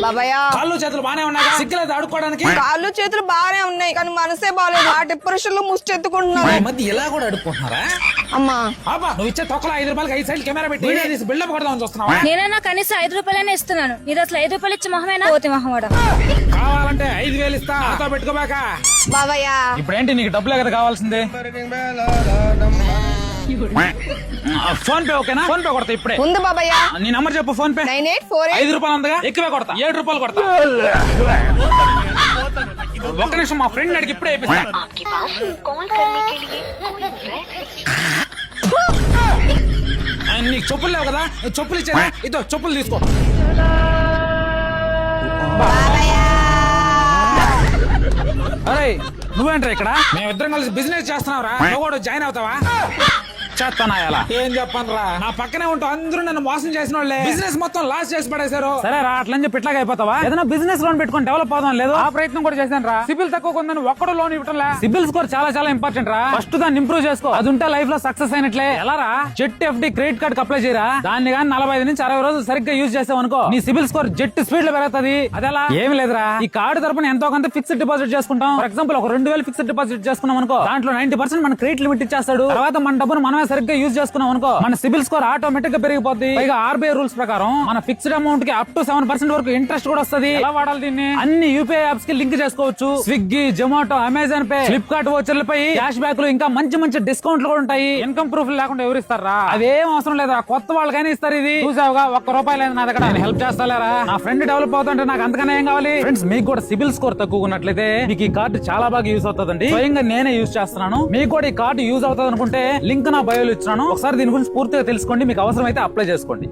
బాబాయ్ కాళ్ళు చేతులు బానే ఉన్నాయి, సిగ్గులేదు ఆడుకోవడానికి. కాళ్ళు చేతులు బాగానే ఉన్నాయి కానీ మనసే బాగాలేదు. ఆ డిప్రెషన్ లో ముష్టి ఎత్తుకుంటున్నాను. ఈ మధ్య ఇలా కూడా అడుక్కుంటున్నారా? అమ్మా ఆపా, నువ్వు ఇచ్చే తొక్కల 5 రూపాయలకి 5 సైడ్ కెమెరా పెట్టి వీడియో తీసి బిల్డప్ కొడదామని చూస్తున్నావా? నేనన్నా కనీసం 5 రూపాయలనే ఇస్తున్నాను. మీరు అసలు 5 రూపాయలు ఇచ్చే మొహమేనా? పోతి మొహమాడ. కావాలంటే 5,000 ఇస్తా, నాతో పెట్టుకోబాక. బాబాయ్ ఇప్పుడేంటి నీకు డబ్బులే కదా కావాల్సింది? ఫోన్ పే ఓకేనా? ఫోన్ పే కొడతా ఇప్పుడే. ఉంది బాబాయ్. నీ నంబర్ చెప్పు. ఫోన్ పే 9848 5 రూపాయలు ఉందిగా, ఎక్కువే కొడతా. 7 రూపాయలు కొడతా. ఒక్క నిమిషం, మా ఫ్రెండ్ అడిగి ఇప్పుడే అయిపోతా. నీకు చెప్పులు లేవు కదా, చెప్పులు ఇచ్చేదా? ఇదో చెప్పులు తీసుకో. అరే నువ్వేంట్రా ఇక్కడ? మేమిద్దరం కలిసి బిజినెస్ చేస్తున్నావురా, నువ్వు కూడా జాయిన్ అవుతావా? చేస్తానా? ఏం చెప్పనురా, నా పక్కనే ఉంటావు. అందరూ నన్ను మోసం చేసిన వాళ్ళే, బిజినెస్ మొత్తం లాస్ చేసి పడేశారు. సరే రా, అట్లని చెప్పి ఇట్లాగా అయిపోతావా? ఏదైనా బిజినెస్ లోన్ పెట్టుకుని డెవలప్ అవుదాం లేదు? ఆ ప్రయత్నం కూడా చేశాను రా. సిబిల్ తక్కువ ఉందని ఒక్కడు లోన్ ఇవ్వటం. సిబిల్ స్కోర్ చాలా చాలా ఇంపార్టెంట్ రా. ఫస్ట్ దాన్ని ఇంప్రూవ్ చేసుకో, అది ఉంటే లైఫ్ లో సక్సెస్ అయినట్లే. ఎలా రా? Jet FD credit card apply చేయరా. దాన్ని కానీ 45 నుంచి 60 రోజులు సరిగ్గా యూజ్ చేసావు అనుకో, నీ సిబిల్ స్కోర్ జెట్ స్పీడ్ లో పెరుగుతుంది. అదేలా? ఏమి లేదురా, ఈ కార్డు తరపున ఎంతో కొంత ఫిక్స్డ్ డిపాజిట్ చేసుకుంటాం. ఫర్ ఎగ్జాంపుల్ ఒక 2000 ఫిక్స్డ్ డిపాజిట్ చేసుకున్నాం అనుకో, దాంట్లో 90% మన క్రెడిట్ లిమిట్ ఇచ్చేస్తాడు. తర్వాత మన డబ్బును మనమే సరిగ్గా యూజ్ చేసుకున్నాం అనుకో, మన సిబిల్ స్కోర్ ఆటోమేటిక్ గా పెరిగిపోద్ది. పైగా ఆర్బీఐ రూల్స్ ప్రకారం మన ఫిక్స్డ్ అమౌంట్ కి అప్ టు 7% వరకు ఇంట్రెస్ట్ కూడా వస్తుంది. ఎలా వాడాలి దీన్ని? అన్ని యూపీఐ యాప్స్ కి లింక్ చేసుకోవచ్చు. స్విగ్గీ, జొమాటో, అమెజాన్ పే, ఫ్లిప్కార్ట్ వోచర్లపై క్యాష్ బ్యాక్ లు, ఇంకా మంచి మంచి డిస్కౌంట్లు కూడా ఉంటాయి. ఇన్కమ్ ప్రూఫ్ లేకుండా ఎవరు ఇస్తారా? అదేం అవసరం లేదా, కొత్త వాళ్ళకైనా ఇస్తారు. ఇది చూసావుగా, ₹1 లేదు నా దగ్గర. నేను హెల్ప్ చేస్తారా? నా ఫ్రెండ్ డెవలప్ అవుతుంటే నాకు అంతకన్నా ఏం కావాలి? ఫ్రెండ్స్, మీకు కూడా సిబిల్ స్కోర్ తక్కువ ఉన్నట్లయితే మీకు ఈ కార్డు చాలా బాగా యూజ్ అవుతుందండి. స్వయంగా నేనే యూజ్ చేస్తున్నాను. మీకు కూడా ఈ కార్డు యూజ్ అవుతుంది అనుకుంటే లింక్ నా బయోలో ఇచ్చాను. ఒకసారి దీని గురించి పూర్తిగా తెలుసుకోండి, మీకు అవసరం అయితే అప్లై చేసుకోండి.